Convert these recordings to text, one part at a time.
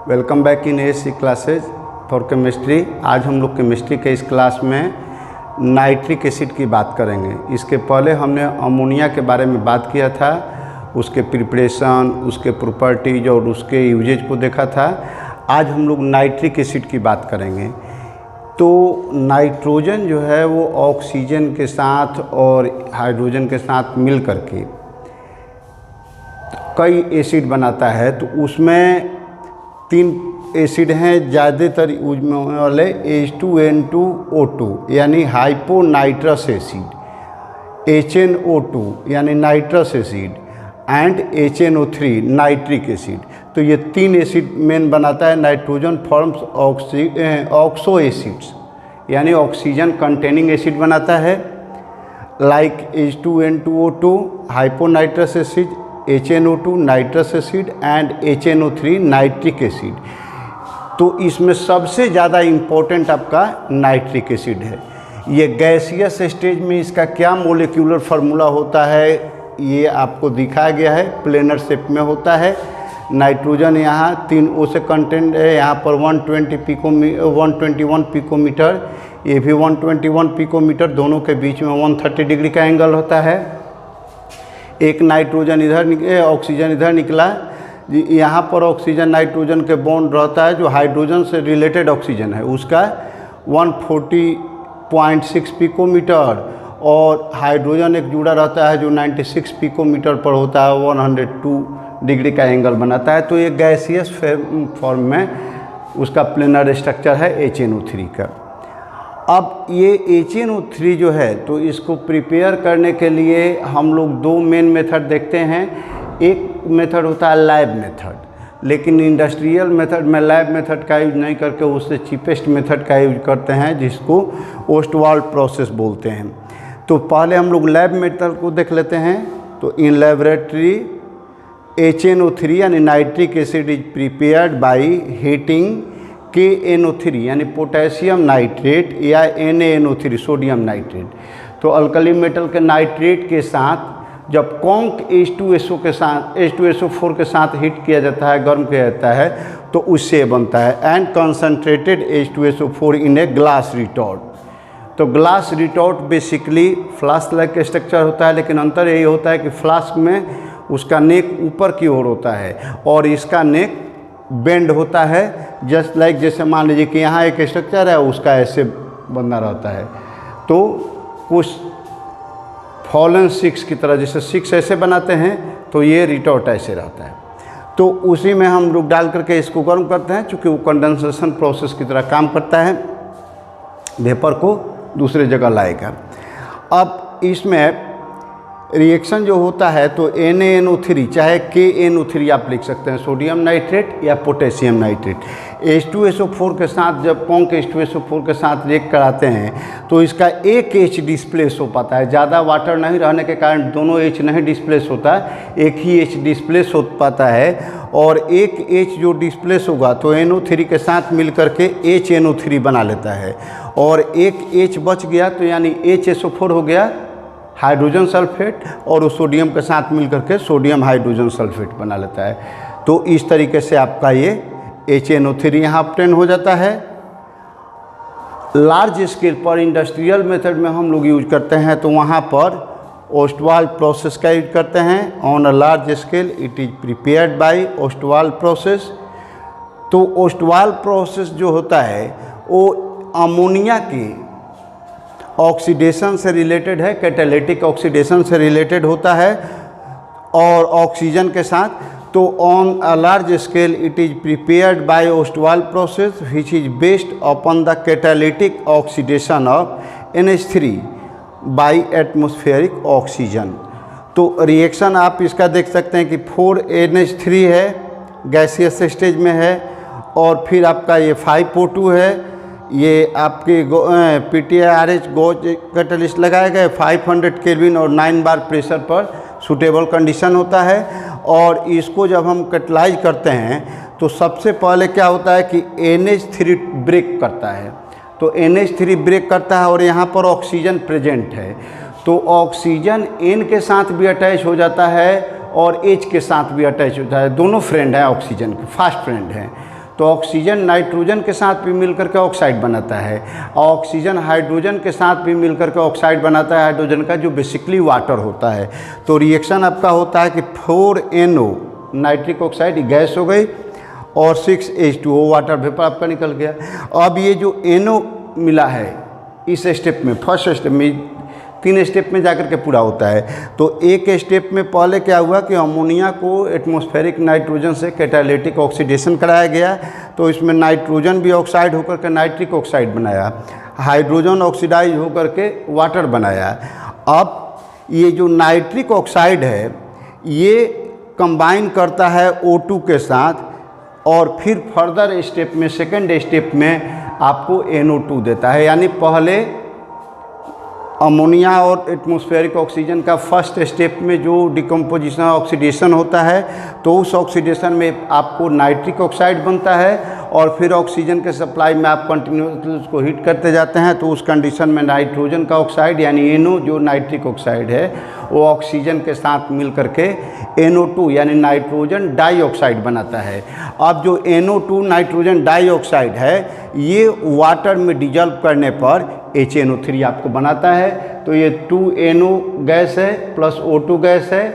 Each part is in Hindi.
Welcome back in ASC classes for chemistry. आज हम लोग केमिस्ट्री के इस क्लास में नाइट्रिक एसिड की बात करेंगे। इसके पहले हमने अमोनिया के बारे में बात किया था, उसके प्रिपरेशन, उसके प्रॉपर्टीज और उसके यूजेज को देखा था। आज हम लोग नाइट्रिक एसिड की बात करेंगे। तो नाइट्रोजन जो है वो ऑक्सीजन के साथ और हाइड्रोजन के साथ मिल करके कई एसिड बनाता है। तो उसमें 3 एसिड हैं ज़्यादातर यूज में होने वाले, H2N2O2 यानी हाइपोनाइट्रस एसिड, HNO2 यानी nitrous acid and HNO3 nitric acid. तो ये 3 एसिड मेन बनाता है। नाइट्रोजन फॉर्म्स ऑक्सो एसिड्स यानी ऑक्सीजन कंटेनिंग एसिड बनाता है, like H2N2O2 hyponitrous acid, HNO2 nitrous acid and HNO3 nitric acid. तो इसमें सबसे ज़्यादा इम्पोर्टेंट आपका नाइट्रिक एसिड है। ये गैसियस स्टेज में इसका क्या मोलिक्यूलर फार्मूला होता है ये आपको दिखाया गया है, प्लेनर शेप में होता है। नाइट्रोजन यहाँ 3O से कंटेंट है, यहाँ पर 121 पिकोमीटर, ये भी 121 पिकोमीटर, दोनों के बीच में 130 डिग्री का एंगल होता है। एक नाइट्रोजन इधर ऑक्सीजन इधर निकला, यहाँ पर ऑक्सीजन नाइट्रोजन के बॉन्ड रहता है जो हाइड्रोजन से रिलेटेड ऑक्सीजन है, उसका 140.6 पिकोमीटर, और हाइड्रोजन एक जुड़ा रहता है जो 96 पिकोमीटर पर होता है, 102 डिग्री का एंगल बनाता है। तो ये गैसियस फॉर्म में उसका प्लेनर स्ट्रक्चर है HNO3 का। अब ये HNO3 जो है, तो इसको प्रिपेयर करने के लिए हम लोग 2 मेन मेथड देखते हैं। एक मेथड होता है लैब मेथड, लेकिन इंडस्ट्रियल मेथड में लैब मेथड का यूज नहीं करके उससे चीपेस्ट मेथड का यूज करते हैं, जिसको ओस्टवाल्ड प्रोसेस बोलते हैं। तो पहले हम लोग लैब मेथड को देख लेते हैं। तो इन लेबोरेटरी HNO3 यानी nitric acid is prepared by heating KNO3 यानी पोटेशियम नाइट्रेट या NaNO3 सोडियम नाइट्रेट। तो अल्कली मेटल के नाइट्रेट के साथ जब कॉन्क H2SO के साथ H2SO4 के साथ हीट किया जाता है, गर्म किया जाता है, तो उससे बनता है and concentrated H2SO4 in a glass retort. तो glass retort basically flask like structure होता है, लेकिन अंतर यही होता है कि फ्लास्क में उसका नेक ऊपर की ओर होता है और इसका नेक बेंड होता है, जस्ट लाइक जैसे मान लीजिए कि यहाँ एक स्ट्रक्चर है, उसका ऐसे बना रहता है। तो कुछ फॉलन 6 की तरह, जैसे 6 ऐसे बनाते हैं तो ये रिटॉर्ट ऐसे रहता है। तो उसी में हम लोग डाल करके इसको गर्म करते हैं, चूँकि वो कंडेंसेशन प्रोसेस की तरह काम करता है, वेपर को दूसरे जगह लाएगा। अब इसमें रिएक्शन जो होता है तो NaNO3 चाहे KNO3 आप लिख सकते हैं, सोडियम नाइट्रेट या पोटेशियम नाइट्रेट, H2SO4 के साथ जब कॉन्क H2SO4 के साथ रिएक्ट कराते हैं तो इसका एक H डिस्प्लेस हो पाता है। ज़्यादा वाटर नहीं रहने के कारण दोनों H नहीं डिस्प्लेस होता, एक ही H डिस्प्लेस हो पाता है। और एक H जो डिस्प्लेस होगा तो NO3 के साथ मिल करके HNO3 बना लेता है, और एक H बच गया तो यानी HSO4 हो गया हाइड्रोजन सल्फेट, और उस सोडियम के साथ मिलकर के सोडियम हाइड्रोजन सल्फेट बना लेता है। तो इस तरीके से आपका ये HNO3 यहाँ ऑब्टेन हो जाता है। लार्ज स्केल पर इंडस्ट्रियल मेथड में हम लोग यूज करते हैं, तो वहाँ पर ओस्टवाल्ड प्रोसेस का यूज करते हैं। On a large scale it is prepared by Ostwald process. तो ओस्टवाल्ड प्रोसेस जो होता है वो अमोनिया की ऑक्सीडेशन से रिलेटेड है, कैटालिटिक ऑक्सीडेशन से रिलेटेड होता है और ऑक्सीजन के साथ। तो on a large scale it is prepared by Ostwald process which is based upon the catalytic oxidation of NH3 by atmospheric oxygen. तो रिएक्शन आप इसका देख सकते हैं कि 4NH3 है, गैसियस स्टेज में है, और फिर आपका ये 5O2 है। ये आपके PTIRH गोज कैटलिस्ट लगाए गए 500 केल्विन और 9 बार प्रेशर पर सूटेबल कंडीशन होता है। और इसको जब हम कैटलाइज करते हैं तो सबसे पहले क्या होता है कि NH3 ब्रेक करता है। तो NH3 ब्रेक करता है और यहाँ पर ऑक्सीजन प्रेजेंट है, तो ऑक्सीजन N के साथ भी अटैच हो जाता है और H के साथ भी अटैच होता है। दोनों फ्रेंड हैं ऑक्सीजन के, फास्ट फ्रेंड हैं। तो ऑक्सीजन नाइट्रोजन के साथ भी मिलकर के ऑक्साइड बनाता है, ऑक्सीजन हाइड्रोजन के साथ भी मिलकर के ऑक्साइड बनाता है हाइड्रोजन का, जो बेसिकली वाटर होता है। तो रिएक्शन आपका होता है कि 4NO नाइट्रिक ऑक्साइड गैस हो गई और 6H2O वाटर वेपर आपका निकल गया। अब ये जो NO मिला है इस स्टेप में, फर्स्ट स्टेप में, 3 स्टेप में जाकर के पूरा होता है। तो एक स्टेप में पहले क्या हुआ कि अमोनिया को एटमॉस्फेरिक नाइट्रोजन से कैटालिटिक ऑक्सीडेशन कराया गया, तो इसमें नाइट्रोजन भी ऑक्साइड होकर के नाइट्रिक ऑक्साइड बनाया, हाइड्रोजन ऑक्सीडाइज होकर के वाटर बनाया। अब ये जो नाइट्रिक ऑक्साइड है ये कंबाइन करता है O2 के साथ और फिर फर्दर स्टेप में, सेकेंड स्टेप में आपको NO2 देता है। यानी पहले अमोनिया और एटमॉस्फेरिक ऑक्सीजन का फर्स्ट स्टेप में जो डिकम्पोजिशन ऑक्सीडेशन होता है, तो उस ऑक्सीडेशन में आपको नाइट्रिक ऑक्साइड बनता है और फिर ऑक्सीजन के सप्लाई में आप कंटिन्यूसली उसको हीट करते जाते हैं, तो उस कंडीशन में नाइट्रोजन का ऑक्साइड यानी NO जो नाइट्रिक ऑक्साइड है वो ऑक्सीजन के साथ मिल करके NO2 यानी नाइट्रोजन डाइऑक्साइड बनाता है। अब जो NO2 नाइट्रोजन डाइऑक्साइड है ये वाटर में डिजॉल्व करने पर HNO3 आपको बनाता है। तो ये 2NO गैस है प्लस O2 गैस है,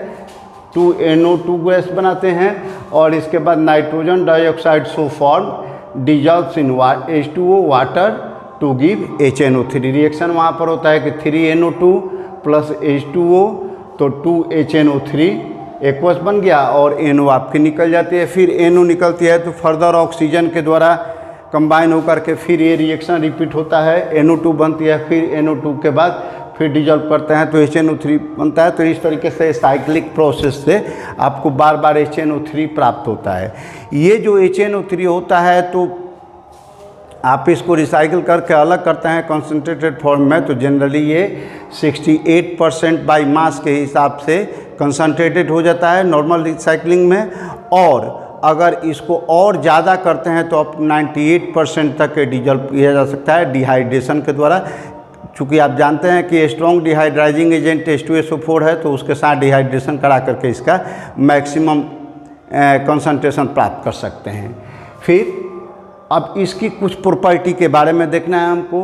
2NO2 गैस बनाते हैं और इसके बाद nitrogen dioxide so form dissolves in H2O water to give HNO3। Reaction वहाँ पर होता है कि 3NO2 प्लस H2O तो 2HNO3 एक्वस बन गया और NO आपकी निकल जाती है। फिर NO निकलती है तो फर्दर ऑक्सीजन के द्वारा कंबाइन होकर के फिर ये रिएक्शन रिपीट होता है, NO2 बनती है, फिर NO2 के बाद फिर डिजॉल्व करते हैं तो HNO3 बनता है। तो इस तरीके से साइक्लिक प्रोसेस से आपको बार बार HNO3 प्राप्त होता है। ये जो HNO3 होता है तो आप इसको रिसाइकिल करके अलग करते हैं कंसनट्रेटेड फॉर्म में, तो जनरली ये 68% बाई मास के हिसाब से कंसनट्रेटेड हो जाता है नॉर्मल रिसाइकलिंग में। और अगर इसको और ज़्यादा करते हैं तो अब 98% तक डिजॉल्व किया जा सकता है डिहाइड्रेशन के द्वारा। चूँकि आप जानते हैं कि स्ट्रॉन्ग डिहाइड्राइजिंग एजेंट H2SO4 है, तो उसके साथ डिहाइड्रेशन करा करके इसका मैक्सिमम कंसंट्रेशन प्राप्त कर सकते हैं। फिर अब इसकी कुछ प्रॉपर्टी के बारे में देखना है हमको।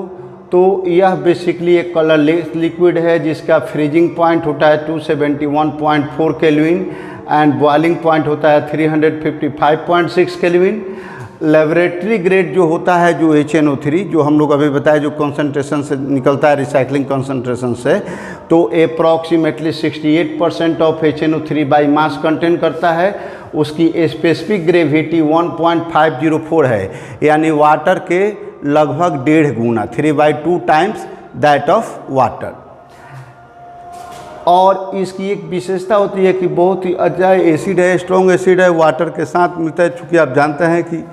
तो यह बेसिकली एक कलरलेस लिक्विड है जिसका फ्रीजिंग पॉइंट होता है 271.4 केल्विन एंड बॉइलिंग पॉइंट होता है 355.6 केल्विन। लेबोरेटरी ग्रेड जो होता है जो HNO3 जो हम लोग अभी बताया जो कंसंट्रेशन से निकलता है रिसाइकलिंग कंसंट्रेशन से, तो approximately 68% of HNO3 by mass contain करता है। उसकी स्पेसिफिक ग्रेविटी 1.504 है, यानी वाटर के लगभग 1.5 गुना 3/2 टाइम्स दैट ऑफ वाटर। और इसकी एक विशेषता होती है कि बहुत ही अच्छा एसिड है, स्ट्रॉन्ग एसिड है, वाटर के साथ मिलता है। चूँकि आप जानते हैं कि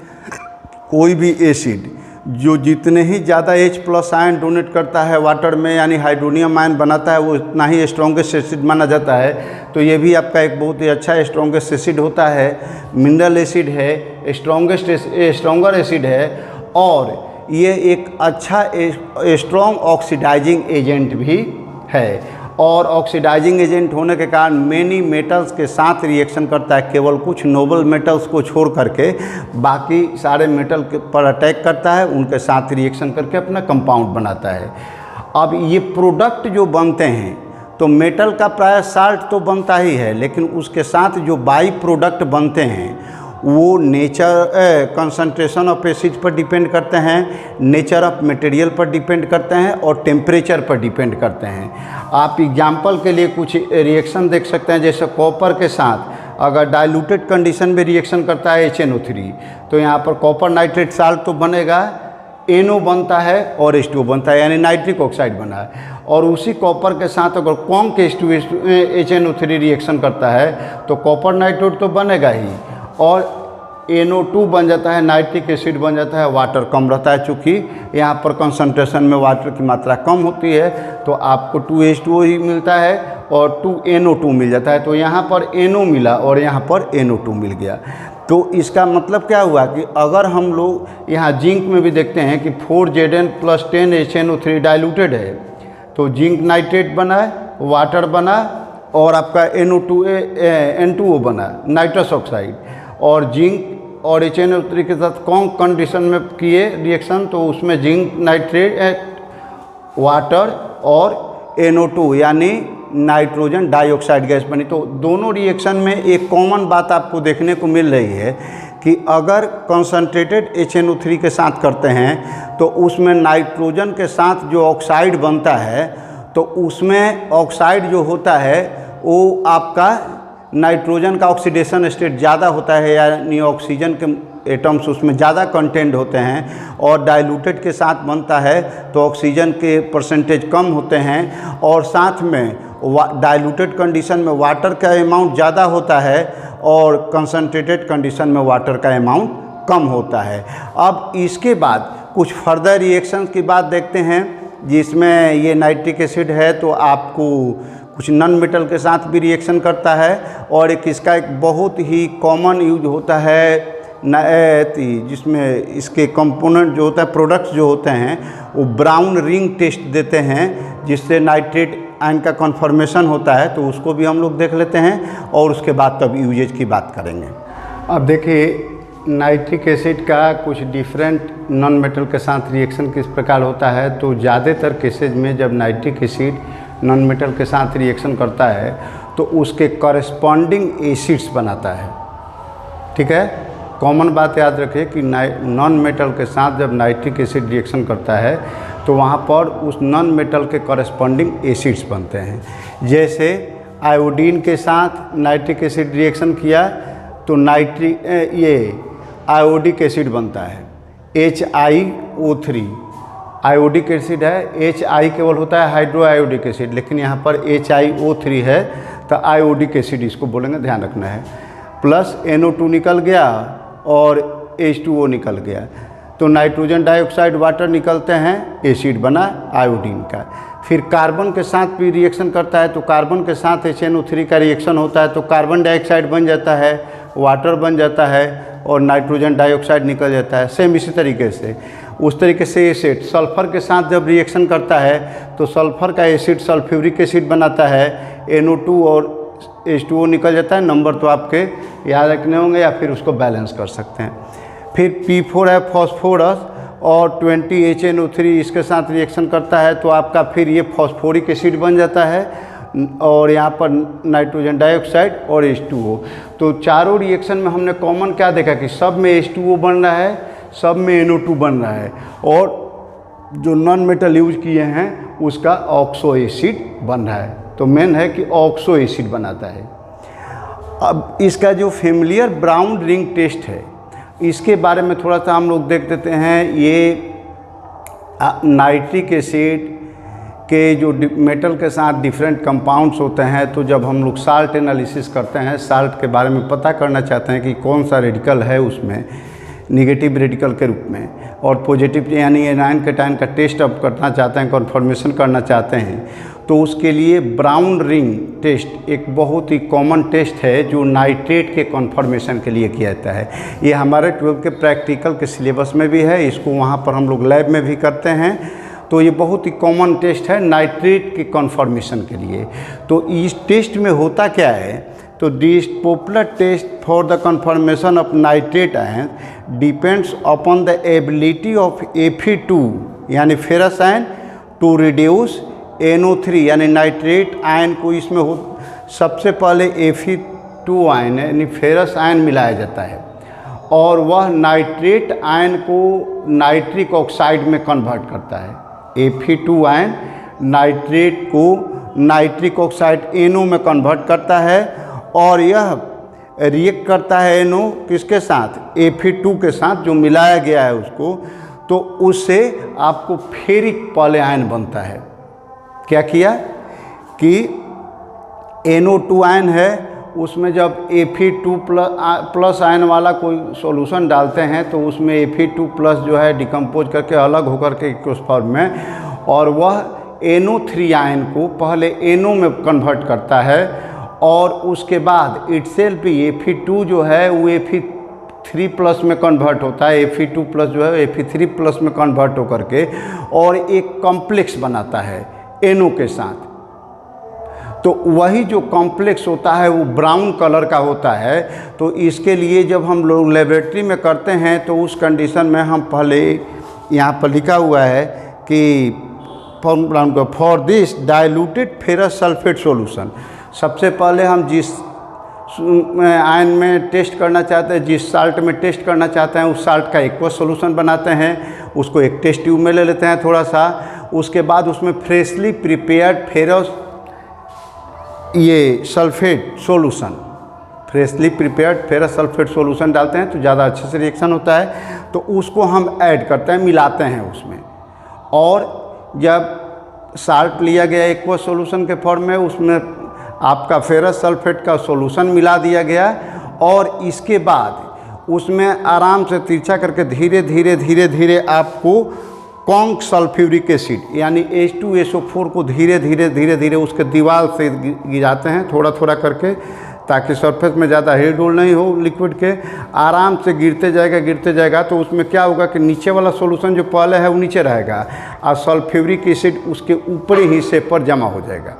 कोई भी एसिड जो जितने ही ज़्यादा H+ आयन डोनेट करता है वाटर में यानी हाइड्रोनियम आयन बनाता है वो उतना ही स्ट्रॉन्गेस्ट एसिड माना जाता है। तो ये भी आपका एक बहुत ही अच्छा स्ट्रॉन्गेस्ट एसिड होता है, मिनरल एसिड है, स्ट्रॉन्गर एसिड है और ये एक अच्छा स्ट्रॉन्ग ऑक्सीडाइजिंग एजेंट भी है। और ऑक्सीडाइजिंग एजेंट होने के कारण मेनी मेटल्स के साथ रिएक्शन करता है, केवल कुछ नोबल मेटल्स को छोड़ करके बाकी सारे मेटल के पर अटैक करता है, उनके साथ रिएक्शन करके अपना कंपाउंड बनाता है। अब ये प्रोडक्ट जो बनते हैं तो मेटल का प्राय साल्ट तो बनता ही है, लेकिन उसके साथ जो बाई प्रोडक्ट बनते हैं वो नेचर कंसंट्रेशन ऑफ एसिड पर डिपेंड करते हैं, नेचर ऑफ मटेरियल पर डिपेंड करते हैं और टेम्परेचर पर डिपेंड करते हैं। आप एग्जांपल के लिए कुछ रिएक्शन देख सकते हैं, जैसे कॉपर के साथ अगर डाइल्यूटेड कंडीशन में रिएक्शन करता है HNO3 तो यहाँ पर कॉपर नाइट्रेट साल्ट तो बनेगा, NO बनता है और H2O बनता है यानी नाइट्रिक ऑक्साइड बना है। और उसी कॉपर के साथ अगर कम के HNO3 रिएक्शन करता है तो कॉपर नाइट्रेट तो बनेगा ही और NO2 बन जाता है, नाइट्रिक एसिड बन जाता है, वाटर कम रहता है। चूँकि यहाँ पर कंसंट्रेशन में वाटर की मात्रा कम होती है तो आपको 2H2O ही मिलता है और 2NO2 मिल जाता है। तो यहाँ पर NO मिला और यहाँ पर NO2 मिल गया। तो इसका मतलब क्या हुआ कि अगर हम लोग यहाँ जिंक में भी देखते हैं कि 4Zn + 10 HNO3 डाइल्यूटेड है तो जिंक नाइट्रेट बना, वाटर बना और आपका N2O बना नाइट्रस ऑक्साइड, और जिंक और HNO3 के साथ कौन कंडीशन में किए रिएक्शन, तो उसमें जिंक नाइट्रेट वाटर और NO2 यानी नाइट्रोजन डाइऑक्साइड गैस बनी। तो दोनों रिएक्शन में एक कॉमन बात आपको देखने को मिल रही है कि अगर कंसंट्रेटेड HNO3 के साथ करते हैं तो उसमें नाइट्रोजन के साथ जो ऑक्साइड बनता है, तो उसमें ऑक्साइड जो होता है वो आपका नाइट्रोजन का ऑक्सीडेशन स्टेट ज़्यादा होता है, यानी ऑक्सीजन के एटम्स उसमें ज़्यादा कंटेंट होते हैं, और डाइल्यूटेड के साथ बनता है तो ऑक्सीजन के परसेंटेज कम होते हैं, और साथ में डाइल्यूटेड कंडीशन में वाटर का अमाउंट ज़्यादा होता है और कंसंट्रेटेड कंडीशन में वाटर का अमाउंट कम होता है। अब इसके बाद कुछ फर्दर रिएक्शंस की बात देखते हैं, जिसमें ये नाइट्रिक एसिड है तो आपको कुछ नॉन मेटल के साथ भी रिएक्शन करता है, और एक इसका एक बहुत ही कॉमन यूज होता है जिसमें इसके कंपोनेंट जो होता है, प्रोडक्ट्स जो होते हैं वो ब्राउन रिंग टेस्ट देते हैं, जिससे नाइट्रेट आयन का कन्फर्मेशन होता है, तो उसको भी हम लोग देख लेते हैं और उसके बाद तब यूजेज की बात करेंगे। अब देखिए नाइट्रिक एसिड का कुछ डिफरेंट नॉन मेटल के साथ रिएक्शन किस प्रकार होता है। तो ज़्यादातर केसेज में जब नाइट्रिक एसिड नॉन मेटल के साथ रिएक्शन करता है तो उसके कॉरेस्पॉन्डिंग एसिड्स बनाता है। ठीक है, कॉमन बात याद रखिए कि नॉन मेटल के साथ जब नाइट्रिक एसिड रिएक्शन करता है तो वहाँ पर उस नॉन मेटल के कॉरेस्पॉन्डिंग एसिड्स बनते हैं। जैसे आयोडीन के साथ नाइट्रिक एसिड रिएक्शन किया तो ये आयोडिक एसिड बनता है, HiO3 आयोडिक एसिड है। HI केवल होता है हाइड्रो आयोडिक एसिड, लेकिन यहाँ पर HiO3 है तो आयोडिक एसिड इसको बोलेंगे, ध्यान रखना है। प्लस NO2 निकल गया और H2O निकल गया, तो नाइट्रोजन डाइऑक्साइड वाटर निकलते हैं, एसिड बना आयोडीन का। फिर कार्बन के साथ भी रिएक्शन करता है तो कार्बन के साथ HNO3 का रिएक्शन होता है तो कार्बन डाइऑक्साइड बन जाता है, वाटर बन जाता है और नाइट्रोजन डाइऑक्साइड निकल जाता है। सेम इसी तरीके से उस तरीके से एसिड सल्फ़र के साथ जब रिएक्शन करता है तो सल्फ़र का एसिड सल्फ्यूरिक एसिड बनाता है, NO2 और H2O निकल जाता है। नंबर तो आपके याद रखने होंगे या फिर उसको बैलेंस कर सकते हैं। फिर P4 है फॉस्फोरस और 20 HNO3 इसके साथ रिएक्शन करता है तो आपका फिर ये फॉस्फोरिक एसिड बन जाता है और यहाँ पर नाइट्रोजन डाइऑक्साइड और H2O। तो चारों रिएक्शन में हमने कॉमन क्या देखा कि सब में H2O बन रहा है, सब में NO2 बन रहा है, और जो नॉन मेटल यूज किए हैं उसका ऑक्सो एसिड बन रहा है। तो मेन है कि ऑक्सो एसिड बनाता है। अब इसका जो फेमिलियर ब्राउन रिंग टेस्ट है इसके बारे में थोड़ा सा हम लोग देख देते हैं। ये नाइट्रिक एसिड के जो मेटल के साथ डिफरेंट कंपाउंड्स होते हैं, तो जब हम लोग साल्ट एनालिसिस करते हैं, साल्ट के बारे में पता करना चाहते हैं कि कौन सा रेडिकल है उसमें निगेटिव रेडिकल के रूप में, और पॉजिटिव यानी एनायन कैटायन का टेस्ट अब करना चाहते हैं, कन्फर्मेशन करना चाहते हैं, तो उसके लिए ब्राउन रिंग टेस्ट एक बहुत ही कॉमन टेस्ट है जो नाइट्रेट के कन्फर्मेशन के लिए किया जाता है। ये हमारे 12th के प्रैक्टिकल के सिलेबस में भी है, इसको वहाँ पर हम लोग लैब में भी करते हैं। तो ये बहुत ही कॉमन टेस्ट है नाइट्रेट के कन्फर्मेशन के लिए। तो इस टेस्ट में होता क्या है, तो this popular test for the confirmation of nitrate ion depends upon the ability of Fe2 यानी ferrous ion to reduce NO3 यानी नाइट्रेट आयन को इसमें सबसे पहले Fe2 आयन यानी फेरस आयन मिलाया जाता है और वह नाइट्रेट आयन को नाइट्रिक ऑक्साइड में कन्वर्ट करता है। Fe2 आयन नाइट्रेट को नाइट्रिक ऑक्साइड NO में कन्वर्ट करता है और यह रिएक्ट करता है NO किसके साथ, Fe2 के साथ जो मिलाया गया है उसको, तो उससे आपको फेरिक पहले आयन बनता है। क्या किया कि NO2 आयन है उसमें जब Fe2 प्लस आयन वाला कोई सॉल्यूशन डालते हैं तो उसमें Fe2 प्लस जो है डिकम्पोज करके अलग होकर के एक्वस फॉर्म में, और वह NO3 आयन को पहले NO में कन्वर्ट करता है और उसके बाद इटसेल्फ Fe2 जो है वो Fe3 प्लस में कन्वर्ट होता है। Fe2 प्लस जो है Fe3 प्लस में कन्वर्ट होकर के और एक कॉम्प्लेक्स बनाता है NO के साथ। तो वही जो कॉम्प्लेक्स होता है वो ब्राउन कलर का होता है। तो इसके लिए जब हम लोग लेबोरेटरी में करते हैं तो उस कंडीशन में हम पहले यहाँ पर लिखा हुआ है कि for this diluted ferrous sulphate solution, सबसे पहले हम जिस आयन में टेस्ट करना चाहते हैं, जिस साल्ट में टेस्ट करना चाहते हैं, उस साल्ट का एक्वस सॉल्यूशन बनाते हैं, उसको एक टेस्ट ट्यूब में ले लेते हैं थोड़ा सा। उसके बाद उसमें फ्रेशली प्रिपेयर्ड फेरस ये sulphate solution, freshly prepared ferrous sulphate solution डालते हैं तो ज़्यादा अच्छे से रिएक्शन होता है। तो उसको हम ऐड करते हैं, मिलाते हैं उसमें। और जब साल्ट लिया गया एक्वस सॉल्यूशन के फॉर्म में, उसमें आपका फेरस सल्फेट का सॉल्यूशन मिला दिया गया और इसके बाद उसमें आराम से तिरछा करके धीरे धीरे धीरे धीरे आपको कॉन्क सल्फ्यूरिक एसिड यानी H2SO4 को धीरे धीरे धीरे धीरे उसके दीवार से गिराते हैं थोड़ा थोड़ा करके, ताकि सरफेस में ज़्यादा हेड होल नहीं हो लिक्विड के। आराम से गिरते जाएगा तो उसमें क्या होगा कि नीचे वाला सॉल्यूशन जो पहले है वो नीचे रहेगा और सल्फ्यूरिक एसिड उसके ऊपरी हिस्से पर जमा हो जाएगा।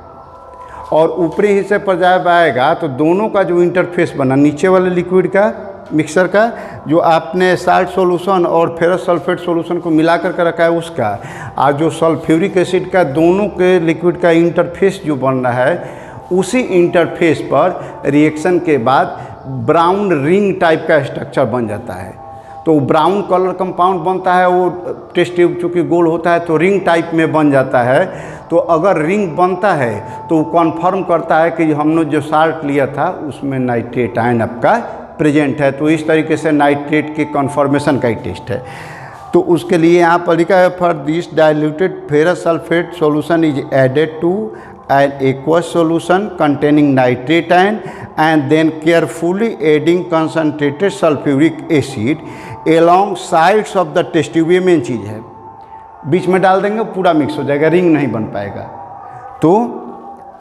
और ऊपरी हिस्से पर जब आएगा तो दोनों का जो इंटरफेस बना नीचे वाले लिक्विड का मिक्सर का, जो आपने साल्ट सॉल्यूशन और फेरस सल्फेट सॉल्यूशन को मिला कर रखा है उसका, और जो सल्फ्यूरिक एसिड का दोनों के लिक्विड का इंटरफेस जो बन रहा है, उसी इंटरफेस पर रिएक्शन के बाद ब्राउन रिंग टाइप का स्ट्रक्चर बन जाता है। तो ब्राउन कलर कंपाउंड बनता है, वो टेस्ट ट्यूब चूँकि गोल होता है तो रिंग टाइप में बन जाता है। तो अगर रिंग बनता है तो वो कन्फर्म करता है कि हमने जो साल्ट लिया था उसमें नाइट्रेट आयन आपका प्रेजेंट है। तो इस तरीके से नाइट्रेट के कन्फर्मेशन का ही टेस्ट है। तो उसके लिए यहाँ पर लिखा है for this diluted ferrous sulphate solution is added to an aqueous solution containing nitrate ion and then carefully adding concentrated sulfuric acid along sides of the test tube। ये मेन चीज़ है, बीच में डाल देंगे पूरा मिक्स हो जाएगा, रिंग नहीं बन पाएगा। तो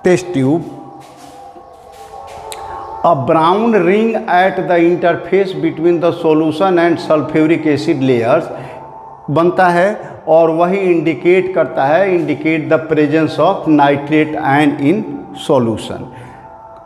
test tube a brown ring at the interface between the solution and sulfuric acid layers बनता है और वही इंडिकेट करता है, indicate the presence of nitrate ion in solution.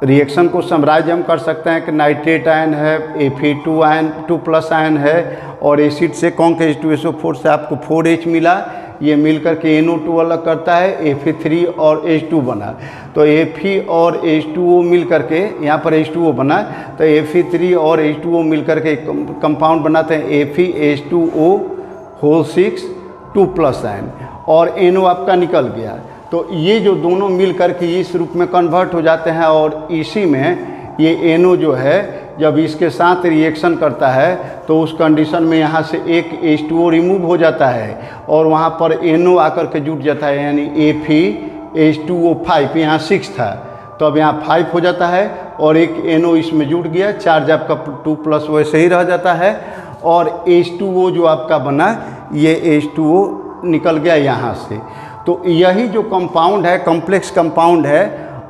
Reaction को समराइज हम कर सकते हैं कि नाइट्रेट आयन है, Fe2 आयन 2+ आयन है और एसिड से कौन के H2SO4 से आपको 4H मिला, ये मिलकर के NO2 अलग करता है, Fe3 और H2 बना। तो Fe और H2O मिल करके यहाँ पर H2O बना, तो Fe3 और H2O मिल करके कंपाउंड बनाते हैं FeH2O होल 6 2+ आयन और NO आपका निकल गया। तो ये जो दोनों मिल करके इस रूप में कन्वर्ट हो जाते हैं और इसी में ये NO जो है जब इसके साथ रिएक्शन करता है तो उस कंडीशन में यहाँ से एक H2O रिमूव हो जाता है और वहाँ पर NO आकर के जुट जाता है, यानी FeH2O5 यहाँ 6 था तो अब यहाँ 5 हो जाता है और एक NO इसमें जुट गया, चार्ज आपका 2+ वैसे ही रह जाता है और H2O जो आपका बना ये H2O निकल गया यहाँ से। तो यही जो कंपाउंड है कॉम्प्लेक्स कंपाउंड है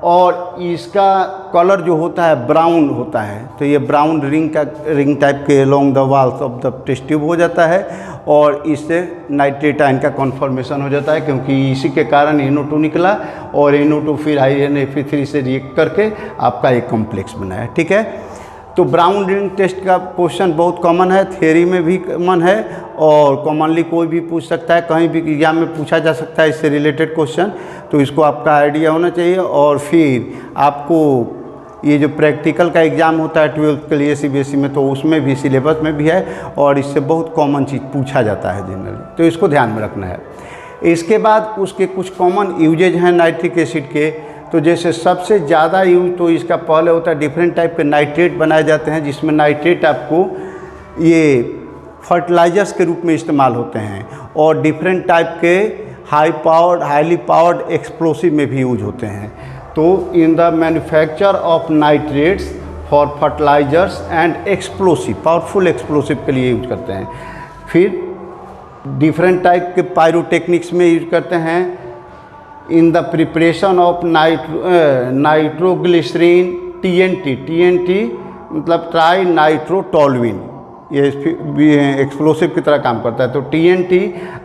और इसका कलर जो होता है ब्राउन होता है। तो ये ब्राउन रिंग टाइप के along the walls of the test tube हो जाता है और इससे नाइट्रेट आयन का कन्फर्मेशन हो जाता है, क्योंकि इसी के कारण NO2 निकला और NO2 फिर Fe3 से रिएक्ट करके आपका एक कॉम्प्लेक्स बना है। ठीक है, तो ब्राउन रिंग टेस्ट का क्वेश्चन बहुत कॉमन है, थियरी में भी कॉमन है और कॉमनली कोई भी पूछ सकता है, कहीं भी एग्जाम में पूछा जा सकता है इससे रिलेटेड क्वेश्चन। तो इसको आपका आइडिया होना चाहिए। और फिर आपको ये जो प्रैक्टिकल का एग्ज़ाम होता है 12th के लिए CBSE में, तो उसमें भी सिलेबस में भी है और इससे बहुत कॉमन चीज़ पूछा जाता है जनरली, तो इसको ध्यान में रखना है। इसके बाद उसके कुछ कॉमन यूजेज हैं नाइट्रिक एसिड के। तो जैसे सबसे ज़्यादा यूज तो इसका पहले होता है डिफरेंट टाइप के नाइट्रेट बनाए जाते हैं, जिसमें नाइट्रेट आपको ये फर्टिलाइजर्स के रूप में इस्तेमाल होते हैं और डिफरेंट टाइप के हाईली पावर्ड एक्सप्लोसिव में भी यूज होते हैं। तो in the manufacture of nitrates for fertilizers and explosive, powerful explosive के लिए यूज करते हैं। फिर डिफरेंट टाइप के पायरोटेक्निक्स में यूज करते हैं in the preparation of nitroglycerine TNT मतलब ट्राई नाइट्रोटोलुइन, ये एक्सप्लोसिव की तरह काम करता है। तो TNT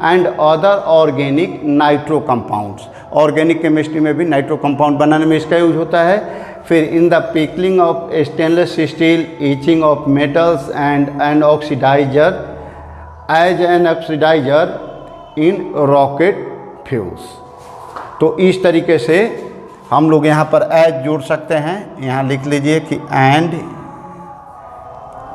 and other organic nitro compounds, organic chemistry में भी नाइट्रो कंपाउंड बनाने में इसका यूज होता है। फिर in the pickling of stainless steel, etching of metals and oxidizer as an oxidizer in rocket fuels. तो इस तरीके से हम लोग यहाँ पर एज जोड़ सकते हैं। यहाँ लिख लीजिए कि and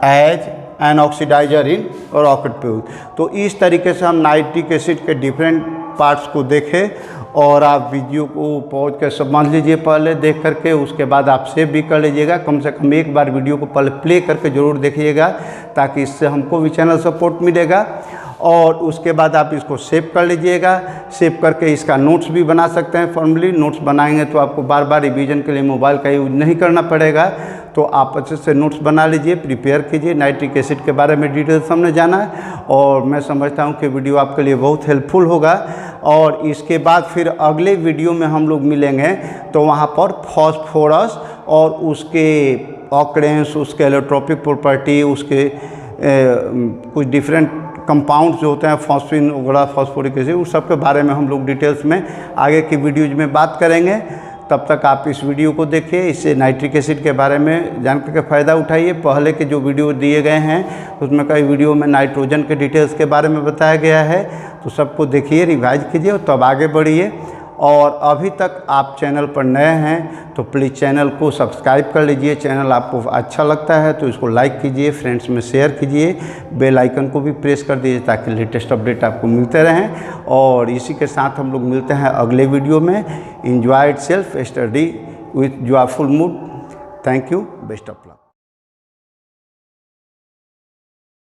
as an oxidizer in rocket fuel. तो इस तरीके से हम नाइट्रिक एसिड के डिफरेंट पार्ट्स को देखें, और आप वीडियो को पॉज कर समझ लीजिए पहले देख करके, उसके बाद आप सेव भी कर लीजिएगा। कम से कम एक बार वीडियो को पहले प्ले करके ज़रूर देखिएगा, ताकि इससे हमको भी चैनल सपोर्ट मिलेगा। और उसके बाद आप इसको सेव कर लीजिएगा। सेव करके इसका नोट्स भी बना सकते हैं। फॉर्मली नोट्स बनाएंगे तो आपको बार बार रिवीजन के लिए मोबाइल का यूज नहीं करना पड़ेगा। तो आप अच्छे से नोट्स बना लीजिए, प्रिपेयर कीजिए। नाइट्रिक एसिड के बारे में डिटेल्स हमने जाना है, और मैं समझता हूँ कि वीडियो आपके लिए बहुत हेल्पफुल होगा। और इसके बाद फिर अगले वीडियो में हम लोग मिलेंगे, तो वहाँ पर फॉस्फोरस और उसके ऑकरेंस, उसके एलोट्रोपिक प्रॉपर्टी, उसके कुछ डिफरेंट कंपाउंड्स जो होते हैं, फॉस्फिन वगैरह, फॉस्फोरिक एसिड, उस सब के बारे में हम लोग डिटेल्स में आगे की वीडियोज में बात करेंगे। तब तक आप इस वीडियो को देखिए, इससे नाइट्रिक एसिड के बारे में जानकर के फ़ायदा उठाइए। पहले के जो वीडियो दिए गए हैं उसमें कई वीडियो में नाइट्रोजन के डिटेल्स के बारे में बताया गया है, तो सबको देखिए, रिवाइज कीजिए और तब आगे बढ़िए। और अभी तक आप चैनल पर नए हैं तो प्लीज़ चैनल को सब्सक्राइब कर लीजिए। चैनल आपको अच्छा लगता है तो इसको लाइक कीजिए, फ्रेंड्स में शेयर कीजिए, बेल आइकन को भी प्रेस कर दीजिए ताकि लेटेस्ट अपडेट आपको मिलते रहें। और इसी के साथ हम लोग मिलते हैं अगले वीडियो में। Enjoy it self, study with joyful mood. Thank you, best of.